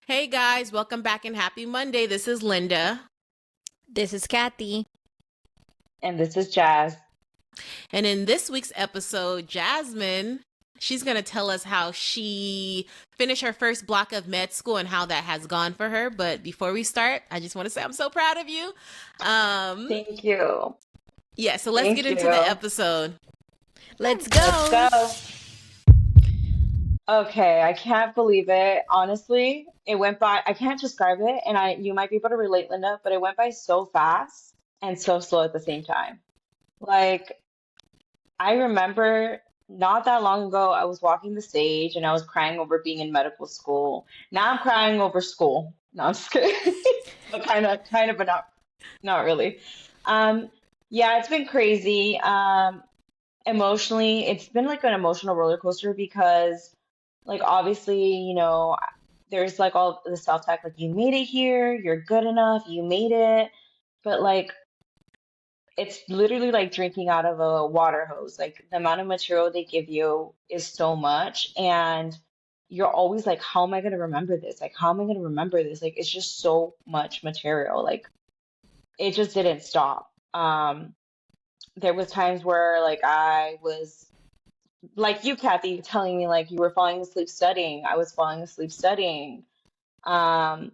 Hey guys, welcome back and happy Monday. This is Linda. This is Kathy. And this is Jazz. And in this week's episode, Jasmine, she's going to tell us how she finished her first block of med school and how that has gone for her. But before we start, I just want to say I'm so proud of you. Um, Thank you. yeah, so let's get Thank into the you. episode. Let's Let's go. go. Okay, I can't believe it. Honestly, it went by, I can't describe it, and you might be able to relate, Linda, but it went by so fast and so slow at the same time. Like, I remember not that long ago, I was walking the stage and I was crying over being in medical school. Now I'm crying over school. No, I'm just kidding. But but not really. Um, yeah, it's been crazy. Emotionally, it's been like an emotional roller coaster because, like, obviously, there's like all the self-talk, like, you made it here, you're good enough, you made it. But, like, it's literally like drinking out of a water hose. Like, the amount of material they give you is so much. And you're always like, how am I going to remember this? Like, how am I going to remember this? Like, it's just so much material. Like, it just didn't stop. There was times where like I was like you, Kathy, telling me like you were falling asleep studying. I was falling asleep studying. Um,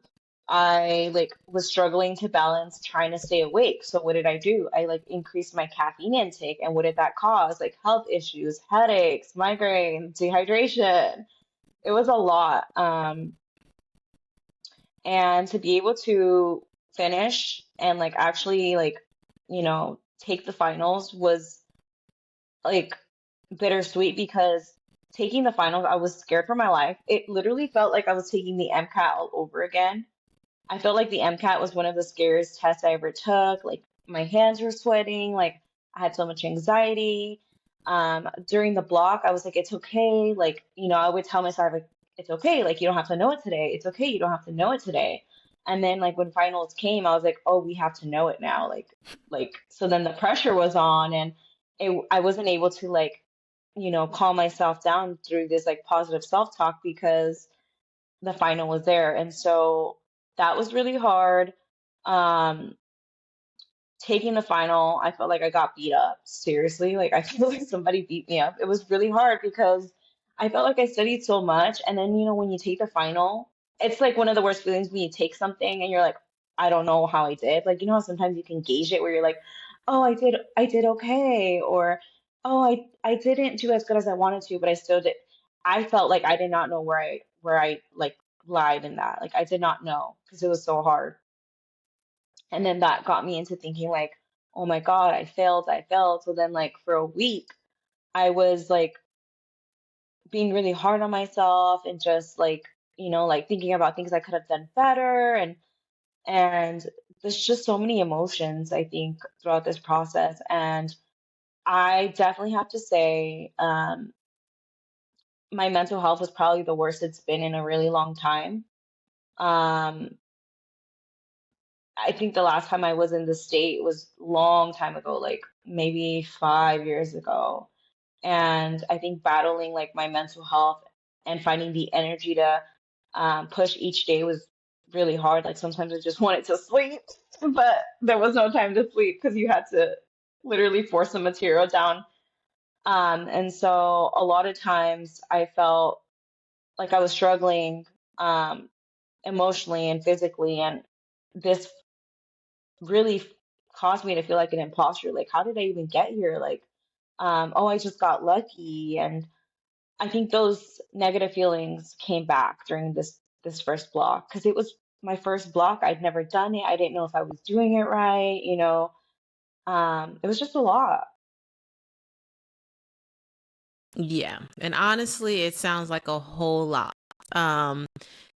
I like was struggling to balance trying to stay awake. So what did I do? I like increased my caffeine intake, and what did that cause? Like health issues, headaches, migraine, dehydration. It was a lot. And to be able to finish and like actually like, take the finals was like bittersweet because taking the finals, I was scared for my life. It literally felt like I was taking the MCAT all over again. I felt like the MCAT was one of the scariest tests I ever took. Like my hands were sweating, like I had so much anxiety. During the block, I was like, it's okay. Like, I would tell myself, like, it's okay. Like, you don't have to know it today. It's okay. You don't have to know it today. And then like when finals came, I was like, oh, we have to know it now. So then the pressure was on, and I wasn't able to like, calm myself down through this like positive self-talk because the final was there. And so that was really hard. Um, Taking the final, I felt like I got beat up. Seriously, like I feel like somebody beat me up. It was really hard because I felt like I studied so much. And then, when you take the final, it's like one of the worst feelings when you take something and you're like, I don't know how I did. Like, how sometimes you can gauge it where you're like, oh, I did okay, or oh, I didn't do as good as I wanted to, but I still did. I felt like I did not know where I like lied in that. Like I did not know because it was so hard. And then that got me into thinking like, oh my God, I failed, I failed. So then like for a week, I was like being really hard on myself and just like, like thinking about things I could have done better, and there's just so many emotions I think throughout this process. And I definitely have to say, my mental health was probably the worst it's been in a really long time. Um, I think the last time I was in the state was long time ago, like maybe 5 years ago. And I think battling like my mental health and finding the energy to push each day was really hard. Like sometimes I just wanted to sleep, but there was no time to sleep because you had to literally force the material down. And so a lot of times I felt like I was struggling um, emotionally and physically, and this really caused me to feel like an imposter. Like, how did I even get here? Like, oh, I just got lucky. And I think those negative feelings came back during this first block because it was my first block. I'd never done it. I didn't know if I was doing it right. It was just a lot. Yeah, and honestly, it sounds like a whole lot. Um,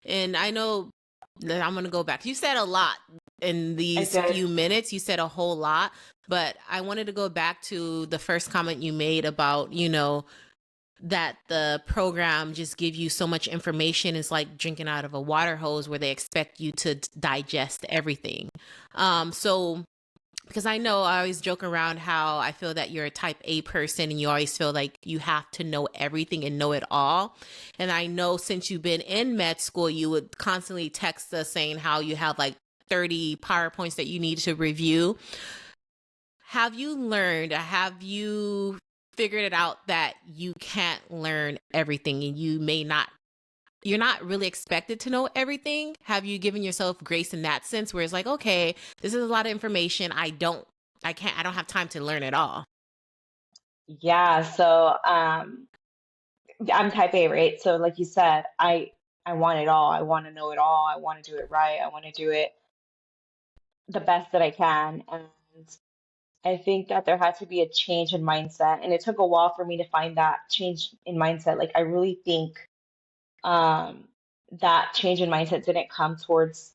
and I know that I'm gonna go back. You said a lot in I these did. few minutes. You said a whole lot, but I wanted to go back to the first comment you made about, that the program just give you so much information. It's like drinking out of a water hose where they expect you to digest everything. So because I know I always joke around how I feel that you're a type A person and you always feel like you have to know everything and know it all. And I know since you've been in med school, you would constantly text us saying how you have like 30 PowerPoints that you need to review. Have you learned, have you figured it out that you can't learn everything and you're not really expected to know everything? Have you given yourself grace in that sense where it's like, okay, this is a lot of information. I don't have time to learn it all. Yeah, so I'm type A, right? So like you said, I want it all. I want to know it all. I want to do it right. I want to do it the best that I can. And I think that there had to be a change in mindset, and it took a while for me to find that change in mindset. Like I really think um that change in mindset didn't come towards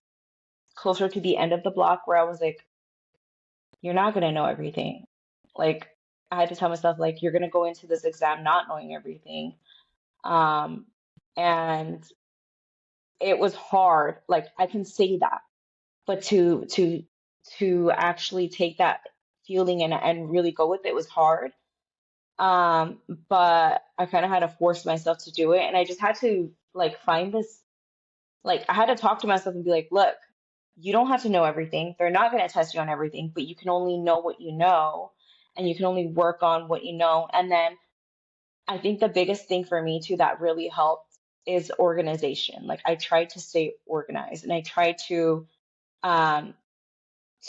closer to the end of the block where I was like, you're not gonna know everything. Like I had to tell myself like you're gonna go into this exam not knowing everything. Um and it was hard. Like I can say that, but to actually take that feeling and really go with it was hard. But I kind of had to force myself to do it, and I just had to like find this. Like I had to talk to myself and be like, look, you don't have to know everything. They're not going to test you on everything, but you can only know what you know, and you can only work on what you know. And then I think the biggest thing for me too that really helped is organization. Like I tried to stay organized, and I tried um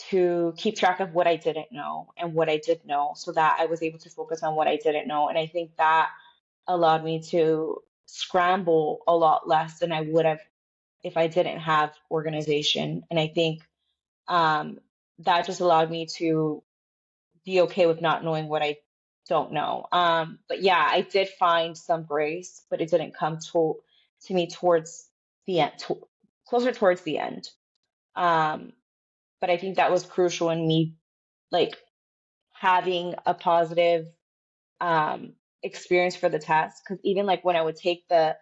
to keep track of what I didn't know and what I did know so that I was able to focus on what I didn't know. And I think that allowed me to scramble a lot less than I would have if I didn't have organization. And I think um, that just allowed me to be okay with not knowing what I don't know. But yeah, I did find some grace, but it didn't come to me towards the end, closer towards the end. Um, but I think that was crucial in me like having a positive um experience for the test, because even like when I would take the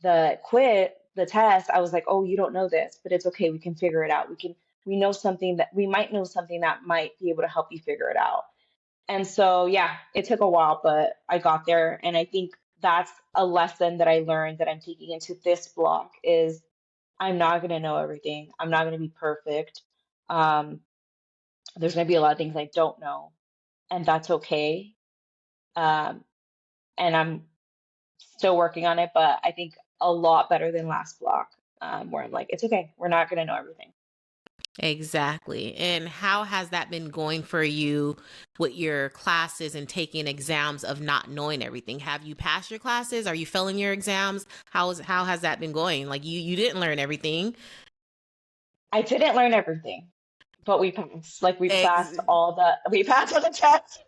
test, I was like, oh, you don't know this, but it's okay, we can figure it out. We know something that we might know something that might be able to help you figure it out. And so yeah, it took a while, but I got there. And I think that's a lesson that I learned that I'm taking into this block is I'm not going to know everything. I'm not going to be perfect. um there's going to be a lot of things I don't know, and that's okay. Um, and I'm still working on it, but I think a lot better than last block, where I'm like, it's okay, we're not going to know everything. Exactly. And how has that been going for you with your classes and taking exams of not knowing everything? Have you passed your classes? Are you failing your exams? How has that been going? Like you didn't learn everything. I didn't learn everything, but we passed. Like Ex- we passed all the tests.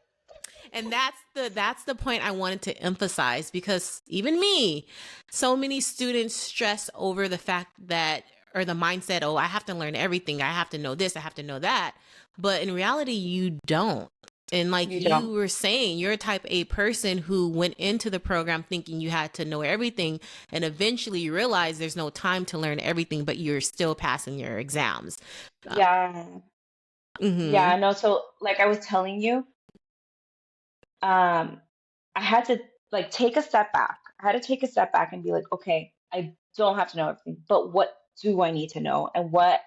and that's the point I wanted to emphasize, because even me, so many students stress over the fact that, or the mindset, oh, I have to learn everything, I have to know this, I have to know that. But in reality you don't. And like You you don't. were saying, you're a type A person who went into the program thinking you had to know everything, and eventually you realize there's no time to learn everything, but you're still passing your exams. uh, Yeah. mm-hmm. Yeah, no, so like I was telling you, um, I had to like take a step back. I had to take a step back and be like, okay, I don't have to know everything, but what do I need to know? And what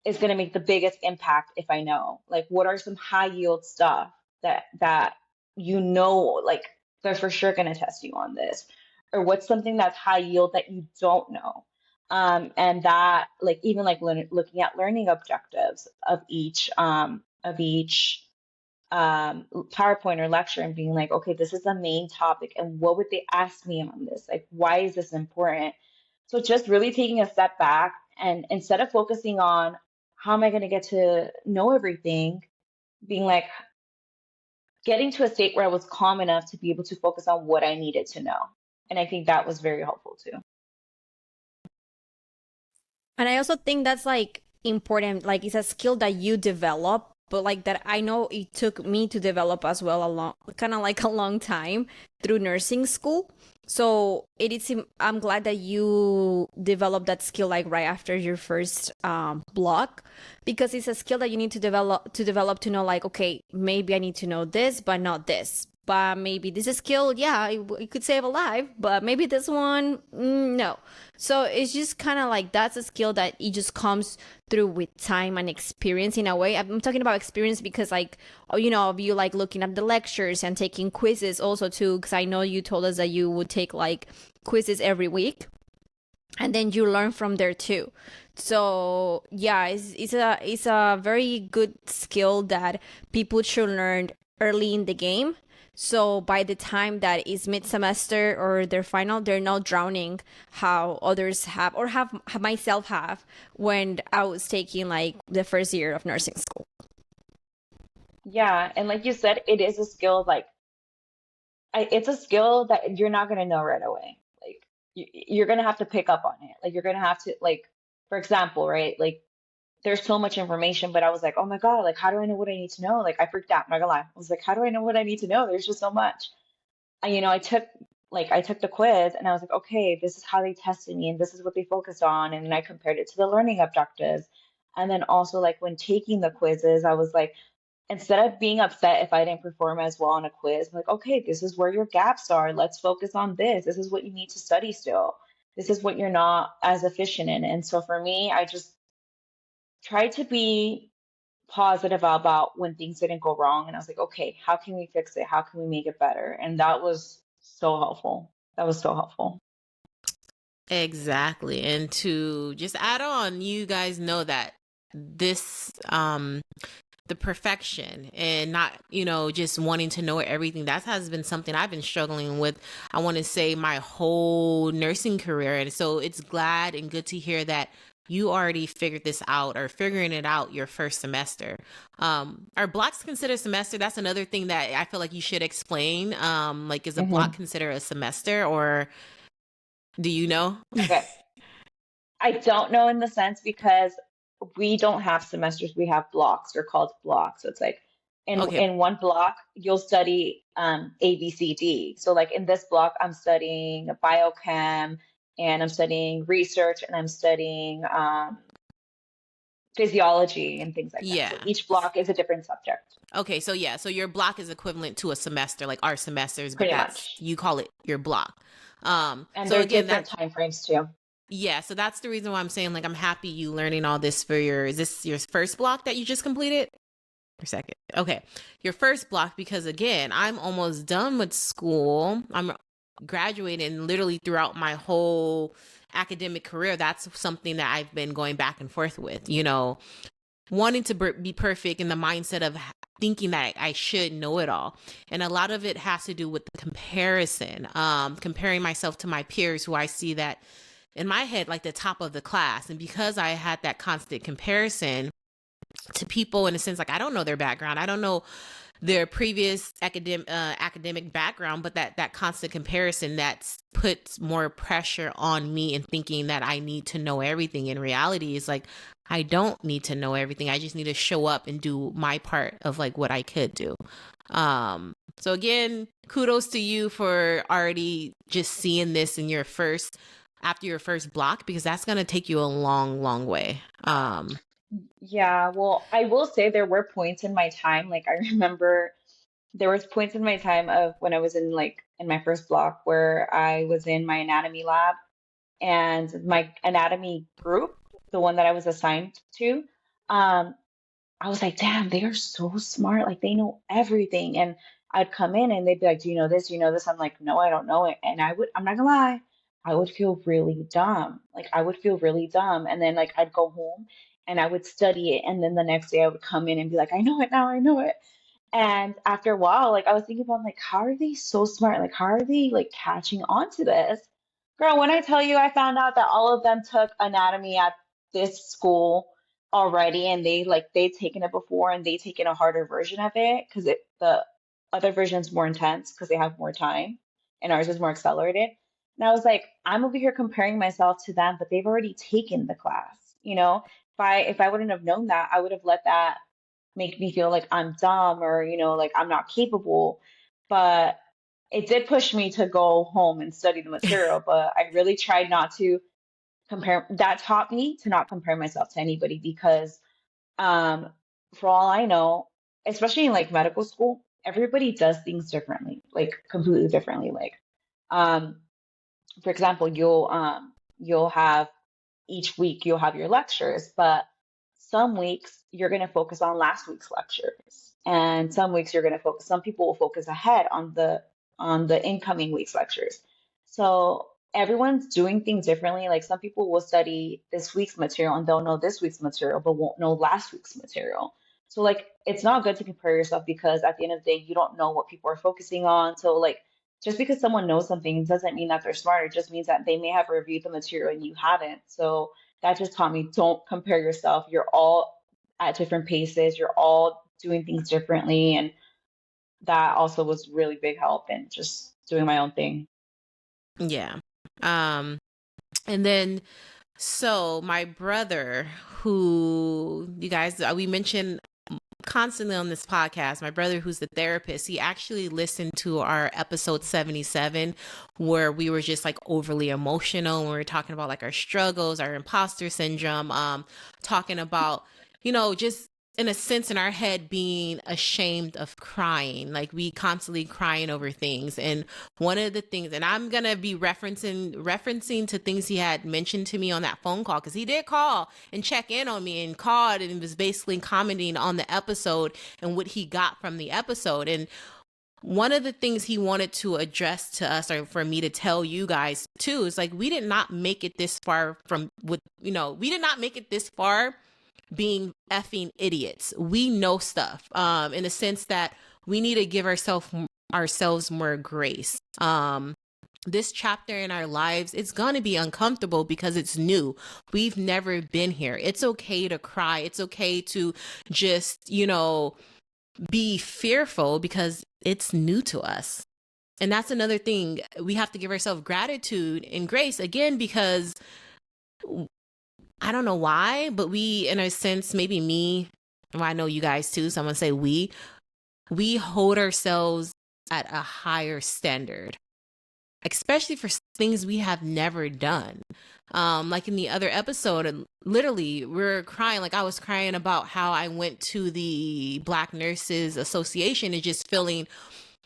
is going to make the biggest impact if I know? Like, what are some high yield stuff that like they're for sure going to test you on this, or what's something that's high yield that you don't know? And that like even like looking at learning objectives of each PowerPoint or lecture and being like, okay, this is the main topic, and what would they ask me on this? Like, why is this important? So just really taking a step back, and instead of focusing on how am I going to get to know everything, being like getting to a state where I was calm enough to be able to focus on what I needed to know. And I think that was very helpful too. And I also think that's like important. Like it's a skill that you develop but like that I know it took me to develop as well, a long, kind of like a long time through nursing school. So it is, I'm glad that you developed that skill like right after your first block, because it's a skill that you need to develop to know like, okay, maybe I need to know this, but not this. But maybe this is skill, yeah, it could save a life, but maybe this one, no. So it's just kind of like that's a skill that it just comes through with time and experience in a way. I'm talking about experience because like, oh, you know, of you like looking at the lectures and taking quizzes also too, because I know you told us that you would take like quizzes every week and then you learn from there too. So yeah, it's a very good skill that people should learn early in the game. So by the time that is mid semester or their final, they're not drowning how others have or have myself have when I was taking like the first year of nursing school. Yeah, and like you said, it is a skill like it's a skill that you're not going to know right away. Like you're going to have to pick up on it. Like you're going to have to like for example, right? Like there's so much information, but I was like, "Oh my God, like how do I know what I need to know?" Like I freaked out, not gonna lie. I was like, "How do I know what I need to know? There's just so much." I took the quiz and I was like, "Okay, this is how they tested me and this is what they focused on." And then I compared it to the learning objectives. And then also like when taking the quizzes, I was like, instead of being upset if I didn't perform as well on a quiz, I'm like, okay, this is where your gaps are. Let's focus on this. This is what you need to study still. This is what you're not as efficient in. And so for me, I just tried to be positive about when things didn't go wrong. And I was like, okay, how can we fix it? How can we make it better? And that was so helpful. That was so helpful. Exactly. And to just add on, you guys know that this the perfection and not, just wanting to know everything, that has been something I've been struggling with, I want to say, my whole nursing career. And so it's glad and good to hear that you already figured this out or figuring it out your first semester. Are blocks considered semester? That's another thing that I feel like you should explain. Like, is a block Hmm. considered a semester, or do you know? Okay. I don't know in the sense because we don't have semesters, we have blocks. They're called blocks. So it's like Okay. in one block you'll study A, B, C, D. So like in this block I'm studying biochem and I'm studying research and I'm studying physiology and things like that. So Yeah. each block is a different subject, Okay, so yeah, so your block is equivalent to a semester, like our semesters, but pretty that's, much. you call it your block. And So they're again, different that, time frames too. yeah, so that's the reason why I'm saying, like, I'm happy you learning all this for is this your first block that you just completed? Or second? Okay, your first block, because again, I'm almost done with school. I'm graduating literally throughout my whole academic career. That's something that I've been going back and forth with, wanting to be perfect in the mindset of thinking that I should know it all. And a lot of it has to do with the comparison, comparing myself to my peers who I see that in my head, like the top of the class. And because I had that constant comparison to people, in a sense, like I don't know their background, I don't know their previous academic background, but that constant comparison that puts more pressure on me and thinking that I need to know everything. In reality, is like I don't need to know everything. I just need to show up and do my part of like what I could do. So again, kudos to you for already just seeing this in your first after your first block, because that's going to take you a long, long way. Yeah, well, I will say there were points in my time, like I remember there was points in my time of when I was in like in my first block where I was in my anatomy lab and my anatomy group, the one that I was assigned to, um, I was like, damn, they are so smart. Like they know everything. And I'd come in and they'd be like, do you know this? Do you know this? I'm like, no, I don't know it. And I'm not gonna lie, I would feel really dumb. Like I would feel really dumb. And then like I'd go home and I would study it. And then the next day I would come in and be like, I know it now, I know it. And after a while, like I was thinking about like, how are they so smart? Like, how are they like catching on to this? Girl, when I tell you I found out that all of them took anatomy at this school already and they'd taken it before and they'd taken a harder version of it because the other version's more intense because they have more time and ours is more accelerated. And I was like, I'm over here comparing myself to them, but they've already taken the class, you know? If I wouldn't have known that, I would have let that make me feel like I'm dumb or, like I'm not capable. But it did push me to go home and study the material. But I really tried not to compare. That taught me to not compare myself to anybody because, um, for all I know, especially in like medical school, everybody does things differently, like completely differently. Like, um, for example, you'll have each week you'll have your lectures, but some weeks you're going to focus on last week's lectures, and some weeks you're going to focus. Some people will focus ahead on the incoming week's lectures. So everyone's doing things differently. Like some people will study this week's material and they'll know this week's material, but won't know last week's material. So like it's not good to compare yourself because at the end of the day, you don't know what people are focusing on. So like just because someone knows something doesn't mean that they're smarter. It just means that they may have reviewed the material and you haven't. So that just taught me don't compare yourself. You're all at different paces. You're all doing things differently. And that also was really big help in just doing my own thing. Yeah. Um, and then so my brother, who you guys we mentioned constantly on this podcast, my brother who's the therapist, he actually listened to our episode 77 where we were just like overly emotional when we were talking about like our struggles, our imposter syndrome, talking about, just in a sense in our head being ashamed of crying, like we constantly crying over things. And one of the things, and I'm gonna be referencing to things he had mentioned to me on that phone call, because he did call and check in on me and called and was basically commenting on the episode and what he got from the episode. And one of the things he wanted to address to us, or for me to tell you guys too, is like we did not make it this far we did not make it this far being effing idiots. We know stuff, in the sense that we need to give ourselves more grace. This chapter in our lives, it's going to be uncomfortable because it's new. We've never been here. It's okay to cry. It's okay to just, be fearful because it's new to us. And that's another thing. We have to give ourselves gratitude and grace again, because I don't know why, but we, in a sense, maybe me, well, I know you guys too, so I'm gonna say we hold ourselves at a higher standard, especially for things we have never done. Like in the other episode, literally we're crying. Like I was crying about how I went to the Black Nurses Association and just feeling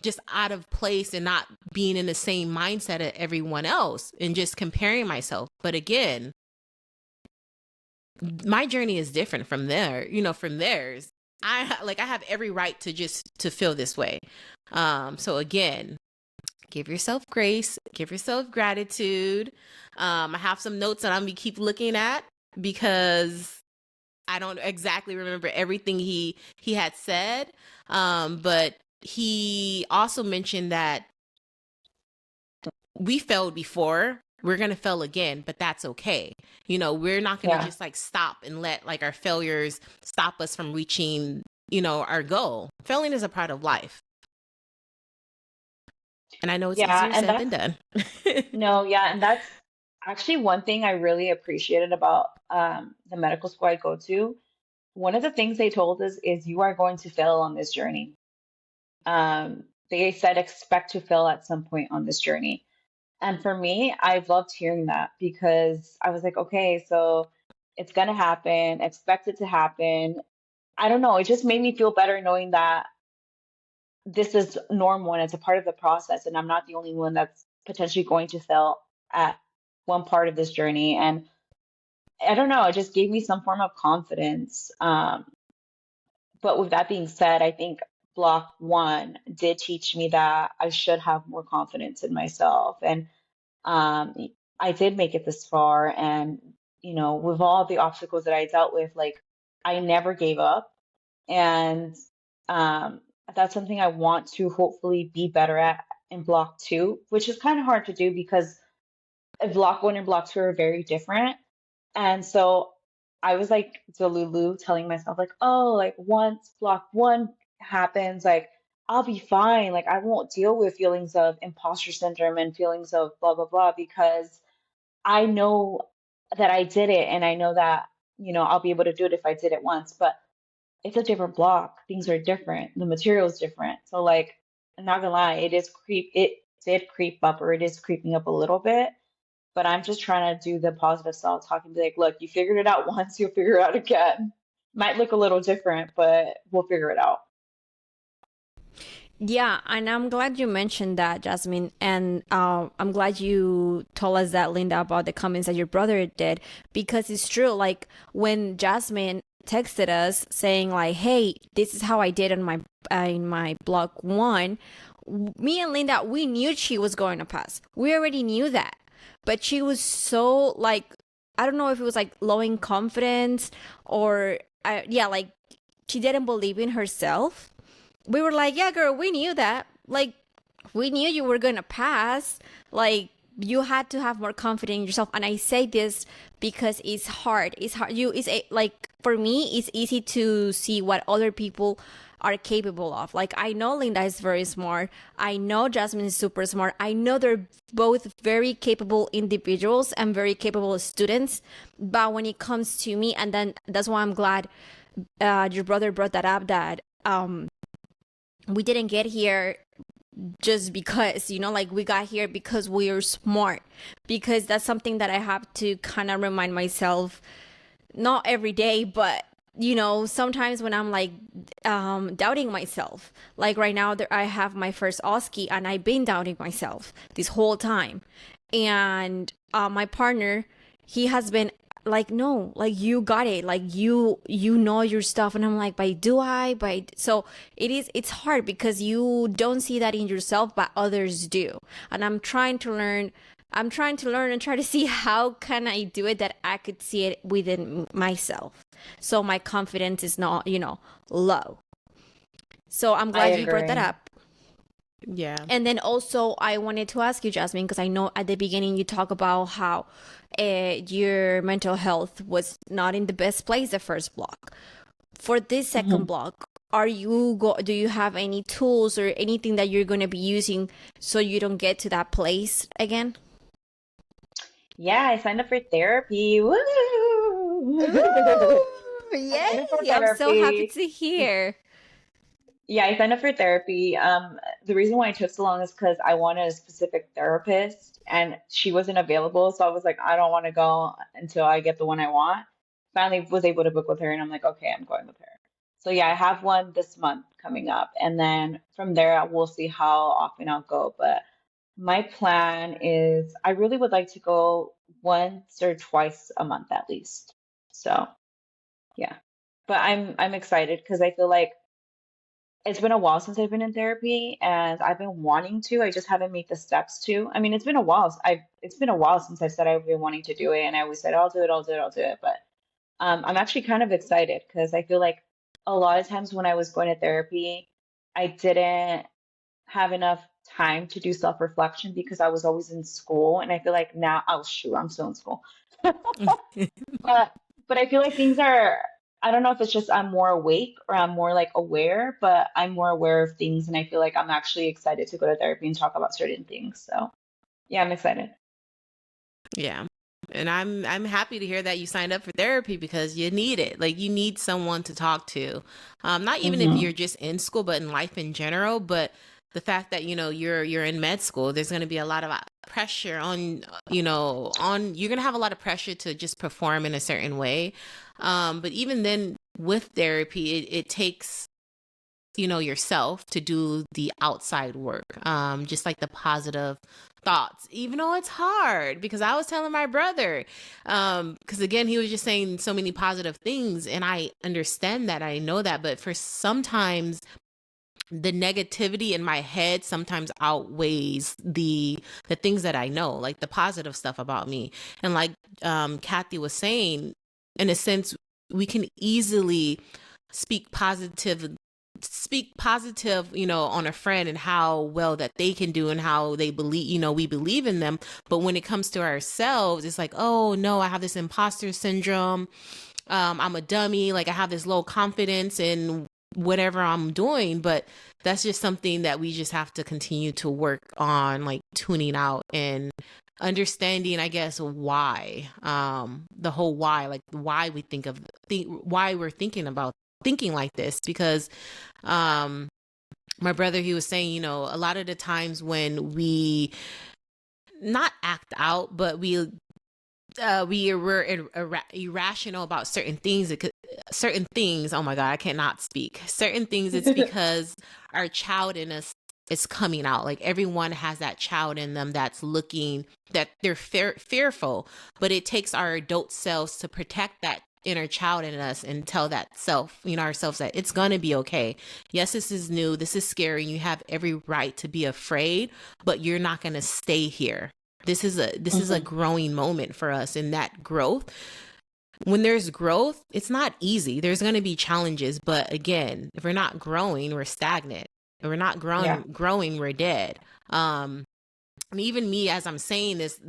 just out of place and not being in the same mindset as everyone else and just comparing myself. But again, my journey is different from from theirs. I have every right to feel this way. So again, give yourself grace, give yourself gratitude. I have some notes that I'm gonna keep looking at because I don't exactly remember everything he had said. But he also mentioned that we failed before, we're going to fail again, but that's okay. We're not going to Yeah. just like stop and let like our failures stop us from reaching, our goal. Failing is a part of life. And I know it's Yeah. easier And said than that's, done. no, yeah. And that's actually one thing I really appreciated about the medical school I go to. One of the things they told us is you are going to fail on this journey. They said expect to fail at some point on this journey. And for me, I've loved hearing that because I was like, okay, so it's gonna happen, expect it to happen. I don't know, it just made me feel better knowing that this is normal and it's a part of the process, and I'm not the only one that's potentially going to fail at one part of this journey. And I don't know, it just gave me some form of confidence. But with that being said, I think block one did teach me that I should have more confidence in myself. And um, I did make it this far. And, with all the obstacles that I dealt with, like, I never gave up. And um, that's something I want to hopefully be better at in block two, which is kind of hard to do because block one and block two are very different. And so I was like Delulu telling myself, like, oh, like once block one happens, like I'll be fine. Like I won't deal with feelings of imposter syndrome and feelings of blah, blah, blah, because I know that I did it and I know that, I'll be able to do it if I did it once. But it's a different block. Things are different. The material is different. So like, I'm not gonna lie, it did creep up, or it is creeping up a little bit. But I'm just trying to do the positive self-talk and be like, look, you figured it out once, you'll figure it out again. Might look a little different, but we'll figure it out. Yeah, and I'm glad you mentioned that, Jasmine. And I'm glad you told us that, Linda, about the comments that your brother did, because it's true. Like when Jasmine texted us saying like, "Hey, this is how I did in my block one," me and Linda, we knew she was going to pass. We already knew that, but she was so like, I don't know if it was like low in confidence or yeah, like she didn't believe in herself. We were like, yeah, girl, we knew that. Like, we knew you were going to pass. Like, you had to have more confidence in yourself. And I say this because it's hard. It's hard. Like, for me, it's easy to see what other people are capable of. Like, I know Linda is very smart. I know Jasmine is super smart. I know they're both very capable individuals and very capable students. But when it comes to me, and then that's why I'm glad your brother brought that up, that we didn't get here just because, like we got here because we are smart, because that's something that I have to kind of remind myself, not every day, but sometimes when I'm like doubting myself, like right now I have my first OSCE and I've been doubting myself this whole time. And my partner, he has been like, no, like you got it, like you know your stuff. And I'm like, but do I? So it's hard because you don't see that in yourself, but others do. And I'm trying to learn and try to see how can I do it that I could see it within myself, so my confidence is not low. So I'm glad you brought that agree. up. Yeah. And then also, I wanted to ask you, Jasmine, because I know at the beginning you talk about how your mental health was not in the best place the first block. For this second Mhm. block, do you have any tools or anything that you're going to be using so you don't get to that place again? Yeah, I signed up for therapy. Woo! Ooh, I signed up for yay! I'm so happy therapy. to hear. Yeah, I signed up for therapy. The reason why it took so long is because I wanted a specific therapist and she wasn't available. So I was like, I don't want to go until I get the one I want. Finally was able to book with her and I'm like, okay, I'm going with her. So yeah, I have one this month coming up. And then from there, we'll see how often I'll go. But my plan is I really would like to go once or twice a month at least. So yeah. But I'm excited because I feel like it's been a while since I've been in therapy and I've been wanting to. I just haven't made the steps to. I mean, it's been a while since I said I've been wanting to do it and I always said I'll do it, I'll do it, I'll do it. But I'm actually kind of excited because I feel like a lot of times when I was going to therapy, I didn't have enough time to do self-reflection because I was always in school and I feel like now, oh shoot, I'm still in school. But I feel like things are, I don't know if it's just I'm more awake or I'm more like aware, but I'm more aware of things and I feel like I'm actually excited to go to therapy and talk about certain things. So yeah, I'm excited. Yeah. And I'm happy to hear that you signed up for therapy because you need it. Like you need someone to talk to. Not even if Hmm. you're just in school, but in life in general. But the fact that, you're in med school, there's gonna be a lot of pressure on, you're gonna have a lot of pressure to just perform in a certain way. But even then with therapy, it takes yourself to do the outside work, just like the positive thoughts, even though it's hard. Because I was telling my brother, because again, he was just saying so many positive things, and I understand that, I know that, but for sometimes the negativity in my head sometimes outweighs the things that I know, like the positive stuff about me. And like Kathy was saying, in a sense, we can easily speak positive on a friend and how well that they can do and how they believe, we believe in them. But when it comes to ourselves, it's like, oh no, I have this imposter syndrome. I'm a dummy. Like I have this low confidence in whatever I'm doing. But that's just something that we just have to continue to work on, like tuning out and understanding, I guess, why, the whole why, like why we why we're thinking about thinking like this because my brother, he was saying, you know, a lot of the times when we not act out, but we were irrational about certain things. Certain things. Oh my God, I cannot speak. Certain things. It's because our child in us is coming out. Like everyone has that child in them that's looking, that they're fearful, but it takes our adult selves to protect that inner child in us and tell that self, you know, ourselves that it's gonna be okay. Yes, this is new. This is scary. You have every right to be afraid, but you're not gonna stay here. This is a growing moment for us, and that growth, when there's growth, it's not easy. There's going to be challenges, but again, if we're not growing, we're stagnant. If we're not growing, we're dead. And even me, as I'm saying this,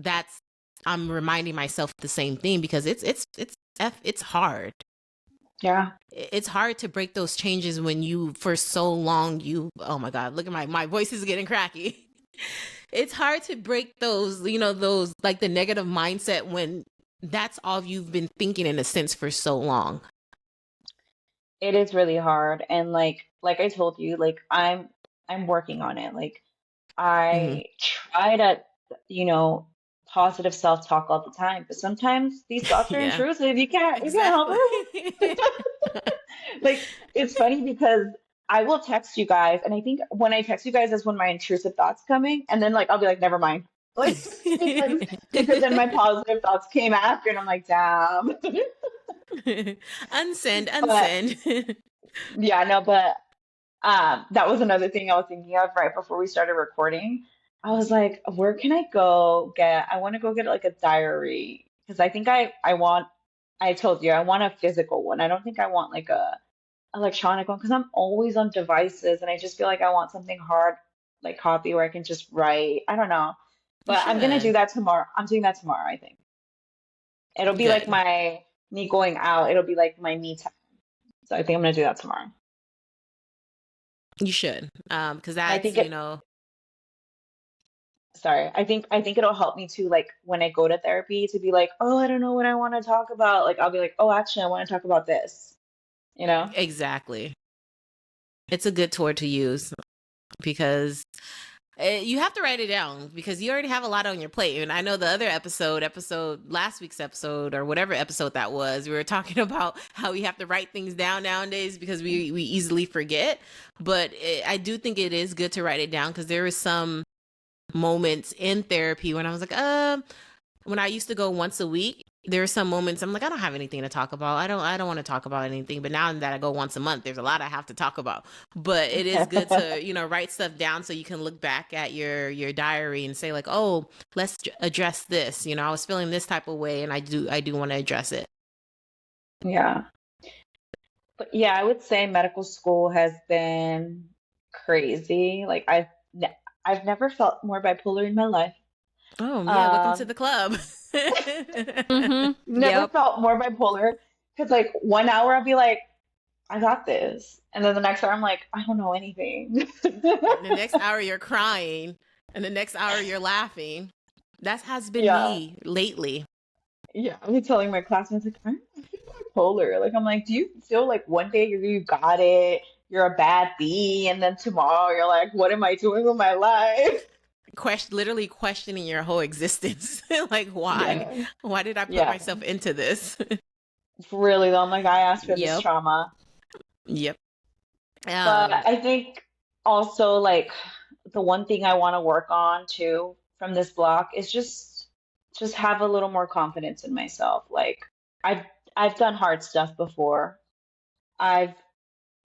I'm reminding myself the same thing because it's hard. Yeah. It's hard to break those changes when you, for so long, oh my God, look at my voice is getting cracky. It's hard to break those, you know, those like the negative mindset when that's all you've been thinking in a sense for so long. It is really hard. And like I told you, like I'm working on it. Like I try to, you know, positive self-talk all the time, but sometimes these thoughts are Yeah, intrusive. You can't help exactly. it. Like it's funny because I will text you guys, and I think when I text you guys is when my intrusive thoughts coming, and then like I'll be like, never mind. Like because then my positive thoughts came after, and I'm like, damn. But Unsend. yeah, no, but that was another thing I was thinking of right before we started recording. I was like, where can I go get? I want to go get like a diary because I think I want. I told you I want a physical one. I don't think I want like a electronic one because I'm always on devices and I just feel like I want something hard like copy where I can just write. I don't know. You But I'm gonna do should. that tomorrow. I'm doing that tomorrow, I think. It'll be like Good. my me going out. It'll be like my me time. So I think I'm gonna do that tomorrow. You should. Because And I that's, think you it know, sorry, I think it'll help me to like when I go to therapy to be like, oh, I don't know what I want to talk about. Like I'll be like, oh, actually I want to talk about this, you know? exactly. It's a good tool to use because you have to write it down because you already have a lot on your plate. And I know the other last week's episode or whatever episode that was, we were talking about how we have to write things down nowadays because we easily forget. But I do think it is good to write it down because there is some moments in therapy when I was like, when I used to go once a week, there are some moments I'm like, I don't have anything to talk about. I don't want to talk about anything. But now that I go once a month, there's a lot I have to talk about. But it is good to, you know, write stuff down so you can look back at your diary and say like, oh, let's address this. You know, I was feeling this type of way and I do want to address it. Yeah. But yeah, I would say medical school has been crazy. Like I've never felt more bipolar in my life. Oh yeah, welcome to Um, the club. never Yep. felt more bipolar because like 1 hour I'll be like, I got this, and then the next hour I'm like, I don't know anything. And the next hour you're crying, and the next hour you're laughing. That has been Yeah, me lately. yeah. I'm telling my classmates like I feel bipolar. Like I'm like, do you feel like one day you got it, you're a bad bee, and then tomorrow you're like, what am I doing with my life? Literally questioning your whole existence. Like, why? Yeah, Why did I put yeah. myself into this? Really though, I'm like, I asked for this Yep. trauma. Yep. But Um, I think also like the one thing I want to work on too from this block is just have a little more confidence in myself. Like I've I've done hard stuff before. I've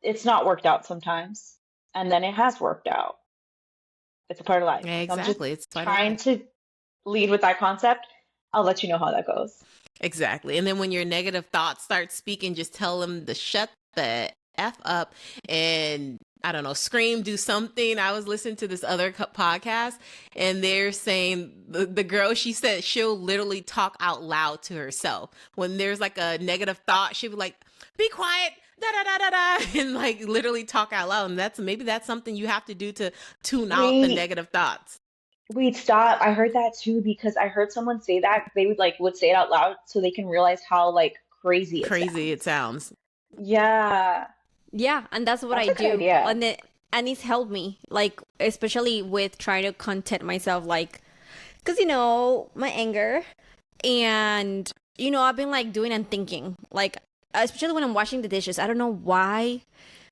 it's not worked out sometimes, and then it has worked out. It's a part of life. yeah, So I'm just exactly. It's part of trying life. to lead with that concept. I'll let you know how that goes. Exactly. And then when your negative thoughts start speaking, just tell them to shut the F up and I don't know, scream, do something. I was listening to this other podcast and they're saying the girl, she said she'll literally talk out loud to herself. When there's like a negative thought, she'll be like, be quiet, da da da da da, and like literally talk out loud. And maybe that's something you have to do to tune out the Wait, negative thoughts. wait, stop. I heard that too because I heard someone say that they would say it out loud so they can realize how like crazy it Crazy it sounds. sounds. Yeah. Yeah, and that's what That's I a good do. idea. And it's helped me, like, especially with trying to content myself, like, because, you know, my anger. And, you know, I've been, like, doing and thinking, like, especially when I'm washing the dishes. I don't know why,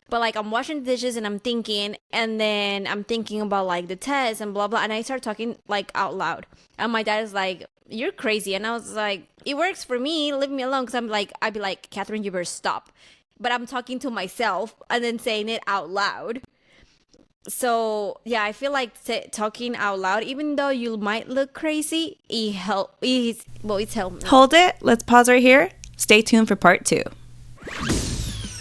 but, like, I'm washing the dishes and I'm thinking, and then I'm thinking about, like, the test and blah, blah. And I start talking, like, out loud. And my dad is like, you're crazy. And I was like, it works for me. Leave me alone. Because I'd be like, Catherine, you better stop. But I'm talking to myself and then saying it out loud. So yeah, I feel like talking out loud, even though you might look crazy, it's helped me. Hold it. Let's pause right here. Stay tuned for part 2.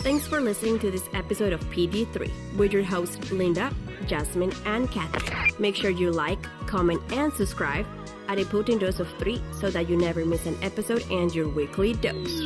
Thanks for listening to this episode of PD3 with your hosts Linda, Jasmine, and Catherine. Make sure you like, comment, and subscribe at a potent dose of 3 so that you never miss an episode and your weekly dose.